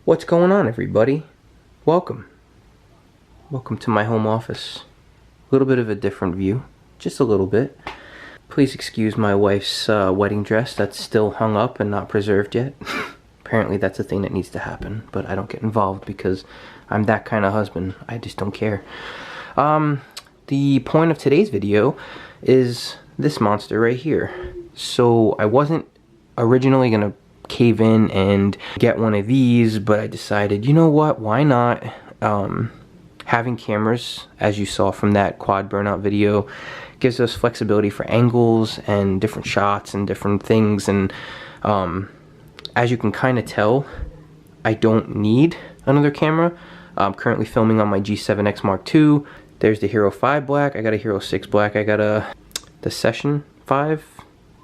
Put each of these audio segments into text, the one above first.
What's going on, everybody? Welcome to my home office. A little bit of a different view, just a little bit. Please excuse my wife's wedding dress that's still hung up and not preserved yet. Apparently that's a thing that needs to happen, but I don't get involved because I'm that kind of husband. I just don't care. The point of today's video is this monster right here. So I wasn't originally gonna cave in and get one of these, but I decided, you know what, why not? Having cameras, as you saw from that quad burnout video, gives us flexibility for angles and different shots and different things. And as you can kind of tell, I don't need another camera. I'm currently filming on my G7X Mark II. There's the Hero 5 black. I got a Hero 6 black. I got the Session 5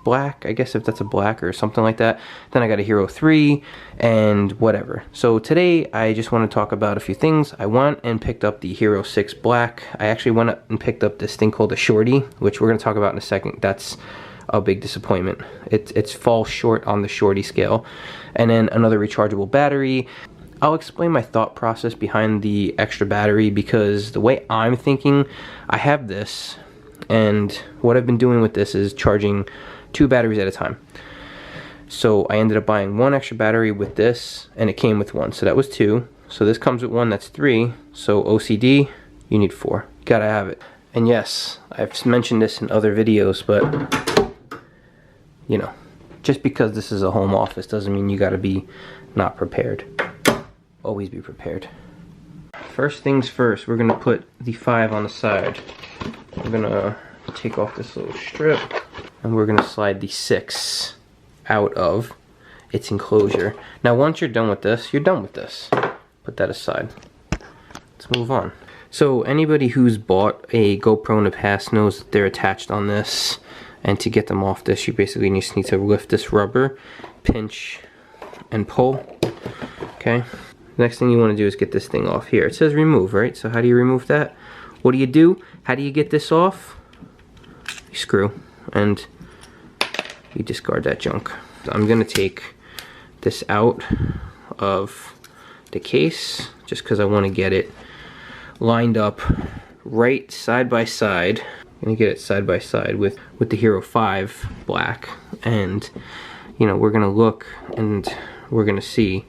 black, I guess, if that's a black or something like that. Then I got a Hero 3 and whatever. So today I just want to talk about a few things. I went and picked up the Hero 6 black. I actually went up and picked up this thing called a Shorty, which we're going to talk about in a second. That's a big disappointment. It's falls short on the Shorty scale. And then another rechargeable battery. I'll explain my thought process behind the extra battery, because the way I'm thinking, I have this, and what I've been doing with this is charging 2 batteries at a time. So I ended up buying 1 extra battery with this, and it came with 1, so that was 2. So this comes with 1, that's 3. So OCD, you need 4. Gotta have it. And yes, I've mentioned this in other videos, but you know, just because this is a home office doesn't mean you gotta be not prepared. Always be prepared. First things first, we're gonna put the 5 on the side. We're gonna take off this little strip, and we're gonna slide the 6 out of its enclosure. Now once you're done with this, you're done with this. Put that aside. Let's move on. So anybody who's bought a GoPro in the past knows that they're attached on this, and to get them off this, you basically just need to lift this rubber, pinch, and pull. Okay? Next thing you want to do is get this thing off here. It says remove, right? So how do you remove that? What do you do? How do you get this off? You screw and you discard that junk. I'm gonna take this out of the case just because I want to get it lined up right side by side. I'm gonna get it side by side with the Hero 5 black, and you know, we're gonna look and we're gonna see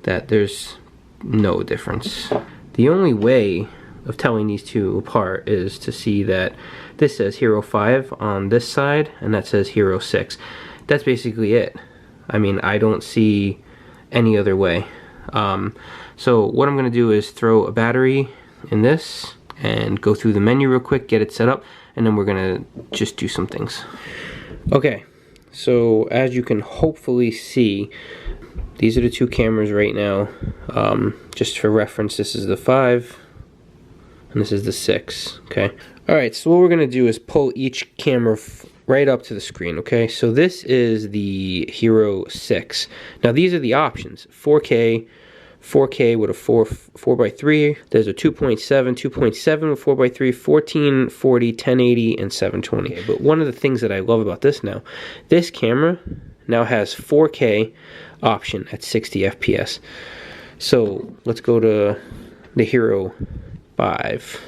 that there's no difference. The only way of telling these two apart is to see that this says Hero 5 on this side and that says Hero 6. That's basically it. I mean, I don't see any other way. So what I'm gonna do is throw a battery in this and go through the menu real quick, get it set up, and then we're gonna just do some things. Okay, so as you can hopefully see, these are the 2 cameras right now. Just for reference, this is the 5 and this is the 6, okay? Alright, so what we're gonna do is pull each camera right up to the screen, okay? So this is the Hero 6. Now these are the options: 4K, 4K with a 4x3, there's a 2.7, 2.7 with 4x3, 14, 40, 1080, and 720. Okay, but one of the things that I love about this now, this camera now has 4K option at 60 FPS. So let's go to the Hero 5.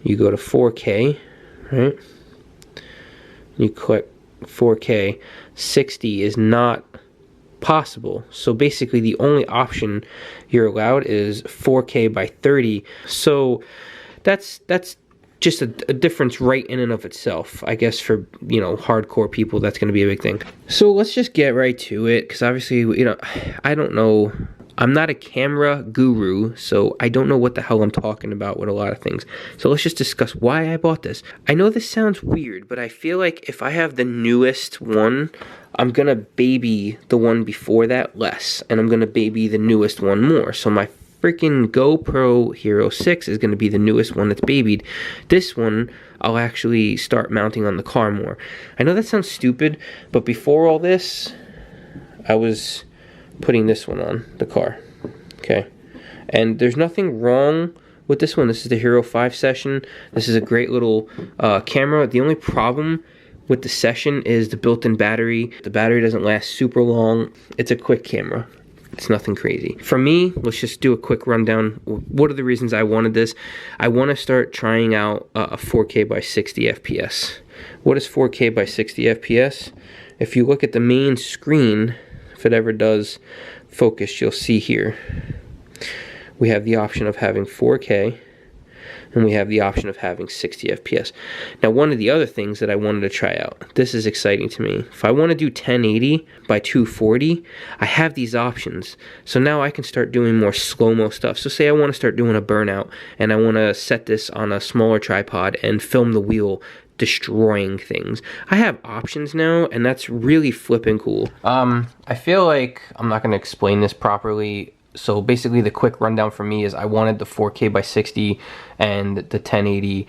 You go to 4K, right? You click 4K. 60 is not possible. So basically the only option you're allowed is 4K by 30. So that's just a difference right in and of itself. I guess for, you know, hardcore people, that's going to be a big thing. So let's just get right to it, because obviously, you know, I don't know. I'm not a camera guru, so I don't know what the hell I'm talking about with a lot of things. So let's just discuss why I bought this. I know this sounds weird, but I feel like if I have the newest one, I'm gonna baby the one before that less, and I'm gonna baby the newest one more. So my freaking GoPro Hero 6 is gonna be the newest one that's babied. This one, I'll actually start mounting on the car more. I know that sounds stupid, but before all this, I was putting this one on the car, okay? And there's nothing wrong with this one. This is the Hero 5 Session. This is a great little camera. The only problem with the Session is the built-in battery. The battery doesn't last super long. It's a quick camera. It's nothing crazy. For me, let's just do a quick rundown. What are the reasons I wanted this? I want to start trying out a 4K by 60 FPS. What is 4K by 60 FPS? If you look at the main screen, if it ever does focus, you'll see here we have the option of having 4K, and we have the option of having 60 FPS. Now, one of the other things that I wanted to try out, this is exciting to me. If I want to do 1080 by 240, I have these options. So now I can start doing more slow-mo stuff. So say I want to start doing a burnout, and I want to set this on a smaller tripod and film the wheel destroying things. I have options now, and that's really flipping cool. I feel like I'm not going to explain this properly. So basically the quick rundown for me is I wanted the 4K by 60 and the 1080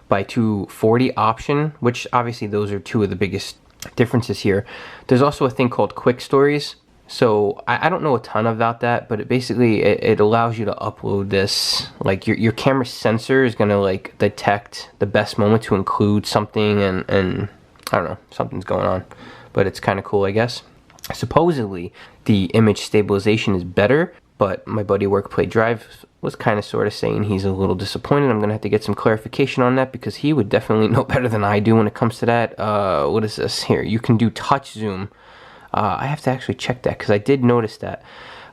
by 240 option, which obviously those are two of the biggest differences here. There's also a thing called quick stories. So I don't know a ton about that, but it allows you to upload this. Like your camera sensor is gonna like detect the best moment to include something, and I don't know, something's going on, but it's kind of cool, I guess. Supposedly the image stabilization is better, but my buddy Workplay Drive was kind of sort of saying he's a little disappointed. I'm going to have to get some clarification on that because he would definitely know better than I do when it comes to that. What is this here? You can do touch zoom. I have to actually check that because I did notice that.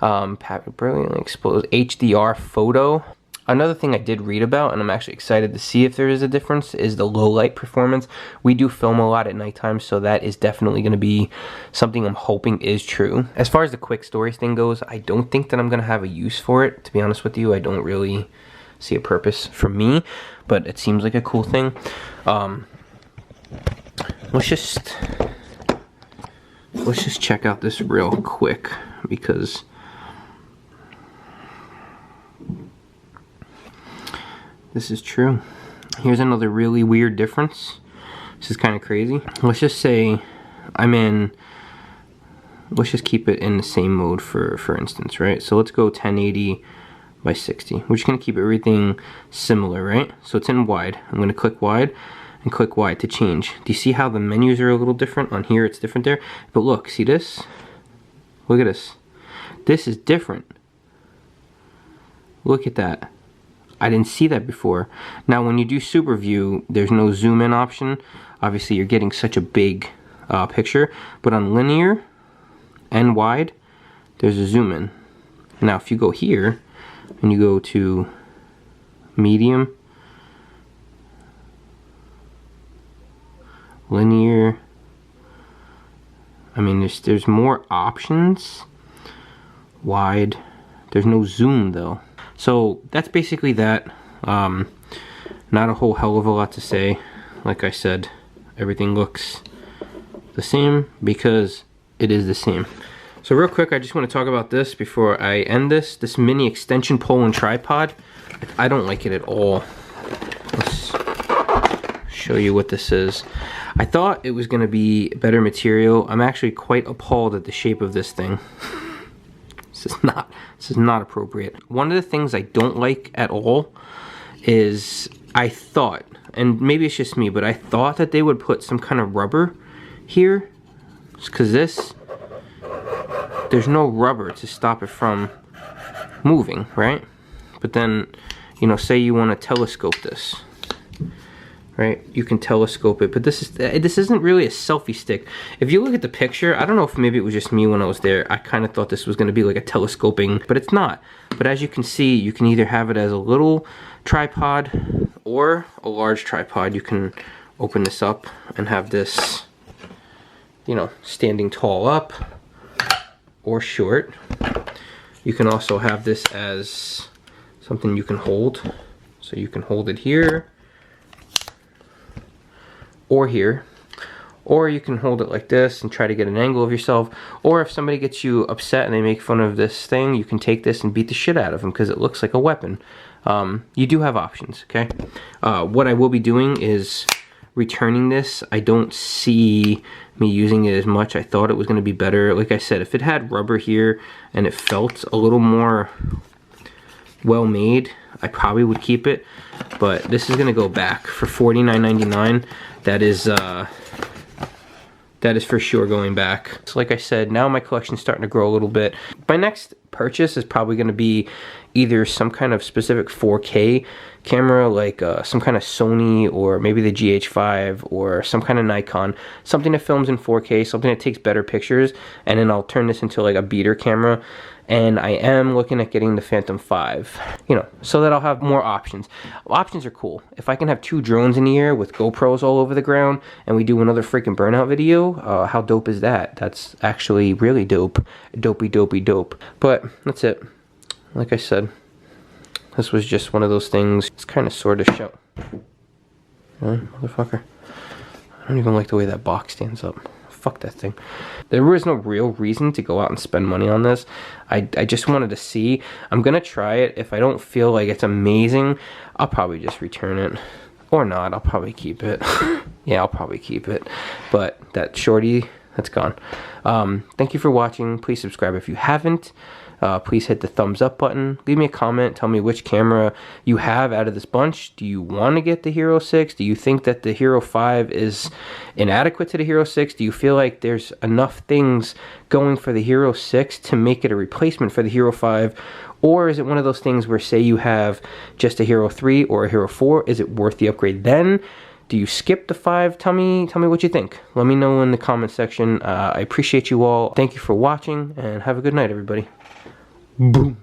Brilliantly exposed HDR photo. Another thing I did read about, and I'm actually excited to see if there is a difference, is the low light performance. We do film a lot at nighttime, so that is definitely going to be something I'm hoping is true. As far as the quick stories thing goes, I don't think that I'm going to have a use for it. To be honest with you, I don't really see a purpose for me, but it seems like a cool thing. Let's just check out this real quick because this is true. Here's another really weird difference. This is kind of crazy. Let's just say let's just keep it in the same mode for instance, right? So let's go 1080 by 60. We're just gonna keep everything similar, right? So it's in wide. I'm gonna click wide and click wide to change. Do you see how the menus are a little different? On here it's different there. But look, see this? Look at this. This is different. Look at that. I didn't see that before. Now when you do super view, there's no zoom in option. Obviously you're getting such a big picture, but on linear and wide, there's a zoom in. Now if you go here and you go to medium, linear, I mean there's more options. Wide, there's no zoom though. So that's basically that. Not a whole hell of a lot to say. Like I said, everything looks the same because it is the same. So real quick, I just want to talk about this before I end this mini extension pole and tripod. I don't like it at all. Let's show you what this is. I thought it was going to be better material. I'm actually quite appalled at the shape of this thing. This is not appropriate. One of the things I don't like at all is I thought, and maybe it's just me, but I thought that they would put some kind of rubber here, because there's no rubber to stop it from moving, right? But then, you know, say you want to telescope this, right? You can telescope it, but this isn't really a selfie stick. If you look at the picture, I don't know if maybe it was just me when I was there, I kind of thought this was going to be like a telescoping, but it's not. But as you can see, you can either have it as a little tripod or a large tripod. You can open this up and have this, you know, standing tall up or short. You can also have this as something you can hold. So you can hold it here or here, or you can hold it like this and try to get an angle of yourself, or if somebody gets you upset and they make fun of this thing, you can take this and beat the shit out of them because it looks like a weapon. You do have options, okay? What I will be doing is returning this. I don't see me using it as much. I thought it was going to be better. Like I said, if it had rubber here and it felt a little more well made, I probably would keep it, but this is gonna go back for $49.99. That is that is for sure going back. So like I said, now my collection's starting to grow a little bit. My next purchase is probably going to be either some kind of specific 4K camera, like some kind of Sony or maybe the GH5 or some kind of Nikon, something that films in 4K, something that takes better pictures, and then I'll turn this into like a beater camera. And I am looking at getting the Phantom 5, you know, so that I'll have more options. Options are cool. If I can have 2 drones in the air with GoPros all over the ground and we do another freaking burnout video, how dope is that? That's actually really dope. Dopey, dopey, dope. But that's it. Like I said, this was just one of those things. It's kind of sort of show. Motherfucker. I don't even like the way that box stands up. Fuck that thing. There was no real reason to go out and spend money on this. I just wanted to see. I'm gonna try it. If I don't feel like it's amazing, I'll probably just return it. Or not, I'll probably keep it. Yeah, I'll probably keep it. But that shorty, that's gone. Thank you for watching. Please subscribe if you haven't. Please hit the thumbs up button. Leave me a comment. Tell me which camera you have out of this bunch. Do you want to get the Hero 6? Do you think that the Hero 5 is inadequate to the Hero 6? Do you feel like there's enough things going for the Hero 6 to make it a replacement for the Hero 5? Or is it one of those things where, say you have just a Hero 3 or a Hero 4, is it worth the upgrade then? Do you skip the 5? Tell me what you think. Let me know in the comment section. I appreciate you all. Thank you for watching, and have a good night, everybody. Boom.